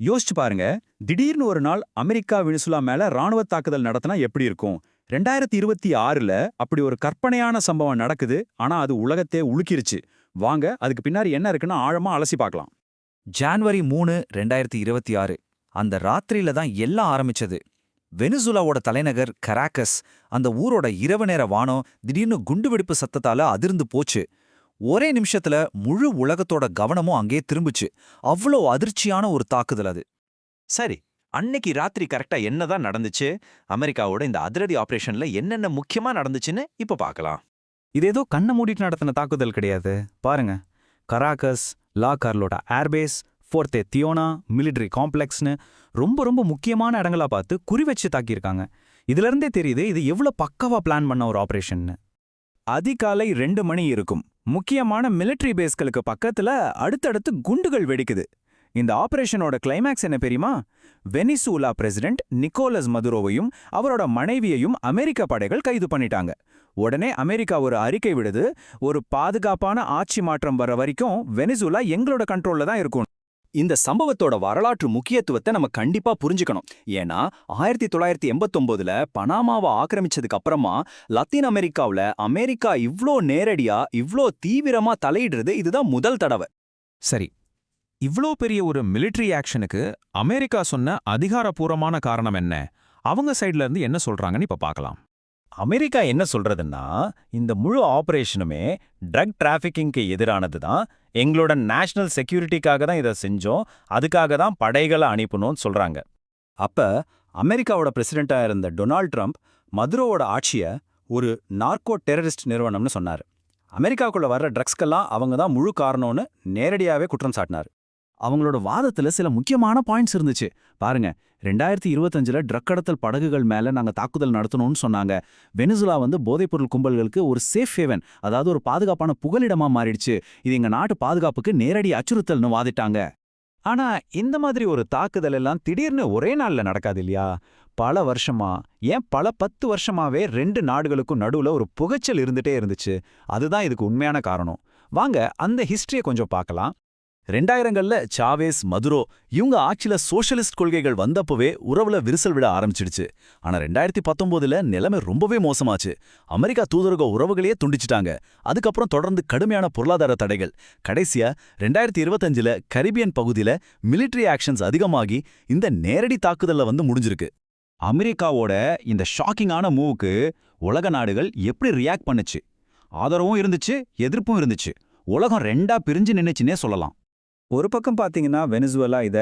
யோசிச்சு பாருங்க. திடீர்னு ஒரு நாள் அமெரிக்கா வெனிசுலா மேல ராணுவ தாக்குதல் நடத்தினா எப்படி இருக்கும்? 2026ல அப்படி ஒரு கற்பனையான சம்பவம் நடக்குது. ஆனா அது உலகத்தையே உலுக்கிருச்சு. வாங்க அதுக்கு பின்னாடி என்ன இருக்குன்னு ஆழமா அலசி பார்க்கலாம். ஜான்வரி 3, 2026 அந்த ராத்திரியில தான் எல்லாம் ஆரம்பிச்சது. வெனிசுலாவோட தலைநகர் கராக்கஸ், அந்த ஊரோட இரவு நேர வானம் திடீர்னு குண்டுவெடிப்பு சத்தத்தால அதிர்ந்து போச்சு. ஒரே நிமிஷத்துல முழு உலகத்தோட கவனமும் அங்கே திரும்புச்சு. அவ்வளோ அதிர்ச்சியான ஒரு தாக்குதல் அது. சரி, அன்னைக்கு ராத்திரி கரெக்டா என்னதான் நடந்துச்சு? அமெரிக்காவோட இந்த அதிரடி ஆபரேஷன்ல என்னென்ன முக்கியமா நடந்துச்சுன்னு இப்ப பார்க்கலாம். இது ஏதோ கண்ணை மூடிட்டு நடத்தின தாக்குதல் கிடையாது. பாருங்க, கராக்கஸ், லா கார்லோடா ஏர்பேஸ், ஃபோர்த்தே தியோனா மிலிட்டரி காம்ப்ளெக்ஸ்னு ரொம்ப ரொம்ப முக்கியமான இடங்களா பார்த்து குறி வச்சு தாக்கியிருக்காங்க. இதுல இருந்தே தெரியுது இது எவ்வளவு பக்காவா பிளான் பண்ண ஒரு ஆபரேஷன்னு. அதிகாலை 2 மணி இருக்கும். முக்கியமான மிலிட்டரி பேஸ்களுக்கு பக்கத்துல அடுத்தடுத்து குண்டுகள் வெடிக்குது. இந்த ஆபரேஷனோட கிளைமேக்ஸ் என்ன தெரியுமா? வெனிசூலா பிரசிடென்ட் நிக்கோலஸ் மதுரோவையும் அவரோட மனைவியையும் அமெரிக்க படைகள் கைது பண்ணிட்டாங்க. உடனே அமெரிக்கா ஒரு அறிக்கை விடுது, ஒரு பாதுகாப்பான ஆட்சி மாற்றம் வர வரைக்கும் வெனிசுலா எங்களோட கண்ட்ரோல்ல தான் இருக்கும். இந்த சம்பவத்தோட வரலாற்று முக்கியத்துவத்தை நம்ம கண்டிப்பா புரிஞ்சுக்கணும். ஏன்னா 1989ல பனாமாவை ஆக்கிரமிச்சதுக்கு அப்புறமா லத்தீன் அமெரிக்காவுல அமெரிக்கா இவ்ளோ நேரடியா இவ்ளோ தீவிரமா தலையிடுறது இதுதான் முதல் தடவை. சரி, இவ்ளோ பெரிய ஒரு மிலிட்டரி ஆக்ஷனுக்கு அமெரிக்கா சொன்ன அதிகாரப்பூர்வமான காரணம் என்ன? அவங்க சைட்ல இருந்து என்ன சொல்றாங்கன்னு இப்ப பார்க்கலாம். அமெரிக்கா என்ன சொல்றதுன்னா, இந்த முழு ஆபரேஷனுமே ட்ரக் டிராஃபிக்கிங்க்கு எதிரானது தான். எங்களோட நேஷனல் செக்யூரிட்டிக்காக தான் இதை செஞ்சோம், அதுக்காக தான் படைகளை அனுப்பணும்னு சொல்றாங்க. அப்ப அமெரிக்காவோட பிரசிடென்ட்டா இருந்த டொனால்ட் ட்ரம்ப் மதுரோவோட ஆட்சியை ஒரு நார்கோ டெரரிஸ்ட் நிறுவனம்னு சொன்னார். அமெரிக்காவுக்குள்ள வர்ற ட்ரக்ஸ்க்கெல்லாம் அவங்க தான் முழு காரணம்னு நேரடியாவே குற்றம் சாட்டினார். அவங்களோட வாதத்துல சில முக்கியமான பாயிண்ட்ஸ் இருந்துச்சு. பாருங்க, 2025ல ட்ரக் கடத்தல் படகுகள் மேல நாங்க தாக்குதல் நடத்தணும்னு சொன்னாங்க. வெனிசுலா போதைப்பொருள் கும்பல்களுக்கு ஒரு சேஃப் ஹேவன், அதாவது ஒரு பாதுகாப்பான புகலிடமா மாறிடுச்சு. இது எங்க நாட்டு பாதுகாப்புக்கு நேரடி அச்சுறுத்தல்னு வாதிட்டாங்க. ஆனா இந்த மாதிரி ஒரு தாக்குதல் எல்லாம் திடீர்னு ஒரே நாள்ல நடக்காது இல்லையா? பல வருஷமா, ஏன் பல 10 வருஷமாவே 2 நாடுகளுக்கும் நடுவுல ஒரு புகைச்சல் இருந்துட்டே இருந்துச்சு. அதுதான் இதுக்கு உண்மையான காரணம். வாங்க அந்த ஹிஸ்டரியை கொஞ்சம் பார்க்கலாம். 2000கள்ல சாவேஸ், மதுரோ இவங்க ஆட்சியில சோஷலிஸ்ட் கொள்கைகள் வந்தப்பவே உறவுல விரிசல் விட ஆரம்பிச்சிடுச்சு. ஆனா 2019ல நிலைமை ரொம்பவே மோசமாச்சு. அமெரிக்கா தூதரக உறவுகளையே துண்டிச்சிட்டாங்க. அதுக்கப்புறம் தொடர்ந்து கடுமையான பொருளாதார தடைகள். கடைசியா 2025ல கரிபியன் பகுதியில மிலிட்டரி ஆக்ஷன்ஸ் அதிகமாகி இந்த நேரடி தாக்குதல்ல முடிஞ்சிருக்கு. அமெரிக்காவோட இந்த ஷாக்கிங்கான மூவுக்கு உலக நாடுகள் எப்படி ரியாக்ட் பண்ணுச்சு? ஆதரவும் இருந்துச்சு, எதிர்ப்பும் இருந்துச்சு. உலகம் 2ஆ பிரிஞ்சு நின்னுச்சுன்னே சொல்லலாம். ஒரு பக்கம் பாத்தீங்கன்னா வெனிசுவேலா இத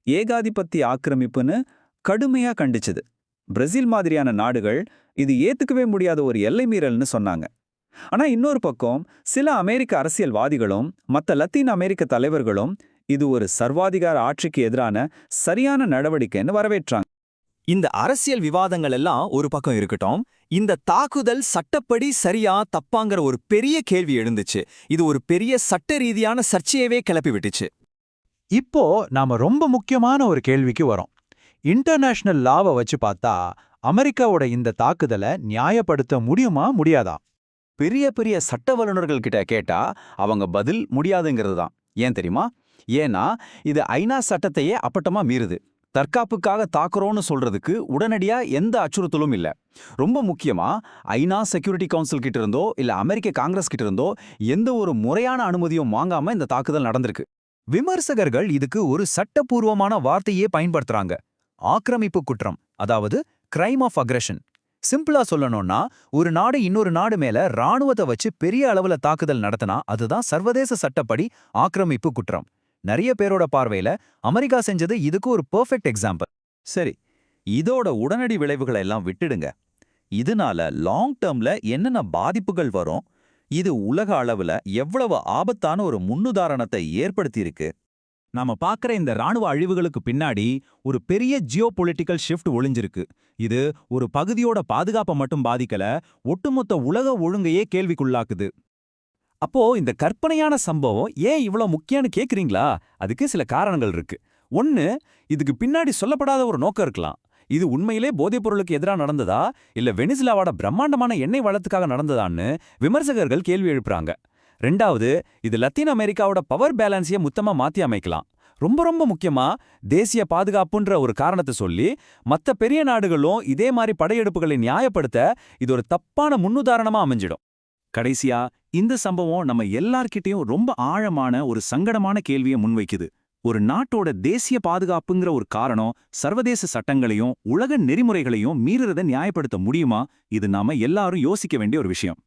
ஏகாதிபத்திய ஆக்கிரமிப்புன்னு கடுமையா கண்டிச்சது. பிரேசில் மாதிரியான நாடுகள் இது ஏத்துக்கவே முடியாத ஒரு எல்லை மீறல்னு சொன்னாங்க. ஆனா இன்னொரு பக்கம் சில அமெரிக்க அரசியல்வாதிகளும் மத்த லத்தீன் அமெரிக்க தலைவர்களும் இது ஒரு சர்வாதிகார ஆட்சிக்கு எதிரான சரியான நடவடிக்கைன்னு வரவேற்றாங்க. இந்த அரசியல் விவாதங்கள் எல்லாம் ஒரு பக்கம் இருக்கட்டும், இந்த தாக்குதல் சட்டப்படி சரியா தப்பாங்கிற ஒரு பெரிய கேள்வி எழுந்துச்சு. இது ஒரு பெரிய சட்ட ரீதியான சர்ச்சையவே கிளப்பி விட்டுச்சு. இப்போ நாம ரொம்ப முக்கியமான ஒரு கேள்விக்கு வரோம். இன்டர்நேஷனல் லாவை வச்சு பார்த்தா அமெரிக்காவோட இந்த தாக்குதலை நியாயப்படுத்த முடியுமா, முடியாதா? பெரிய பெரிய சட்ட வல்லுநர்கள் கிட்ட கேட்டா அவங்க பதில் முடியாதுங்கிறது தான். ஏன் தெரியுமா? ஏன்னா இது ஐநா சட்டத்தையே அப்பட்டமா மீறுது. தற்காப்புக்காக தாக்குறோன்னு சொல்றதுக்கு உடனடியா எந்த அச்சுறுத்தலும் இல்ல. ரொம்ப முக்கியமா ஐநா செக்யூரிட்டி கவுன்சில் கிட்ட இருந்தோ இல்ல அமெரிக்க காங்கிரஸ் கிட்ட இருந்தோ எந்த ஒரு முறையான அனுமதியும் வாங்காம இந்த தாக்குதல் நடந்திருக்கு. விமர்சகர்கள் இதுக்கு ஒரு சட்டப்பூர்வமான வார்த்தையே பயன்படுத்துறாங்க. ஆக்கிரமிப்பு குற்றம், அதாவது கிரைம் ஆஃப் அக்ரெஷன். சிம்பிளா சொல்லணும்னா, ஒரு நாடு இன்னொரு நாடு மேல ராணுவத்தை வச்சு பெரிய அளவுல தாக்குதல் நடத்தினா அதுதான் சர்வதேச சட்டப்படி ஆக்கிரமிப்பு குற்றம். நிறைய பேரோட பார்வையில அமெரிக்கா செஞ்சது இதுக்கு ஒரு பெர்ஃபெக்ட் எக்ஸாம்பிள். சரி, இதோட உடனடி விளைவுகளை எல்லாம் விட்டுடுங்க. இதனால லாங் டேர்ம்ல என்னென்ன பாதிப்புகள் வரும்? இது உலக அளவுல எவ்வளவு ஆபத்தான ஒரு முன்னுதாரணத்தை ஏற்படுத்தியிருக்கு? நாம பார்க்குற இந்த ராணுவ அழிவுகளுக்கு பின்னாடி ஒரு பெரிய ஜியோ பொலிட்டிக்கல் ஷிஃப்ட் ஒளிஞ்சிருக்கு. இது ஒரு பகுதியோட பாதுகாப்பை மட்டும் பாதிக்கல, ஒட்டுமொத்த உலக ஒழுங்கையே கேள்விக்குள்ளாக்குது. அப்போ இந்த கற்பனையான சம்பவம் ஏன் இவ்வளோ முக்கியம்னு கேக்குறீங்களா? அதுக்கு சில காரணங்கள் இருக்கு. ஒன்னு, இதுக்கு பின்னாடி சொல்லப்படாத ஒரு நோக்கம் இருக்கலாம். இது உண்மையிலே போதைப் பொருளுக்கு எதிராக நடந்ததா இல்ல வெனிசுலாவோட பிரம்மாண்டமான எண்ணெய் வளத்துக்காக நடந்ததான்னு விமர்சகர்கள் கேள்வி எழுப்புறாங்க. ரெண்டாவது, இது லத்தீன் அமெரிக்காவோட பவர் பேலன்ஸையே மொத்தமா மாத்தி அமைக்கலாம். ரொம்ப ரொம்ப முக்கியமா தேசிய பாதுகாப்புன்ற ஒரு காரணத்தை சொல்லி மத்த பெரிய நாடுகளும் இதே மாதிரி படையெடுப்புகளை நியாயப்படுத்த இது ஒரு தப்பான முன்னுதாரணமா அமைஞ்சிடும். கடைசியா இந்த சம்பவம் நம்ம எல்லார்கிட்டயும் ரொம்ப ஆழமான ஒரு சங்கடமான கேள்வியை முன்வைக்குது. ஒரு நாட்டோட தேசிய பாதுகாப்புங்கிற ஒரு காரணம் சர்வதேச சட்டங்களையும் உலக நெறிமுறைகளையும் மீறுறதை நியாயப்படுத்த முடியுமா? இது நாம எல்லாரும் யோசிக்க வேண்டிய ஒரு விஷயம்.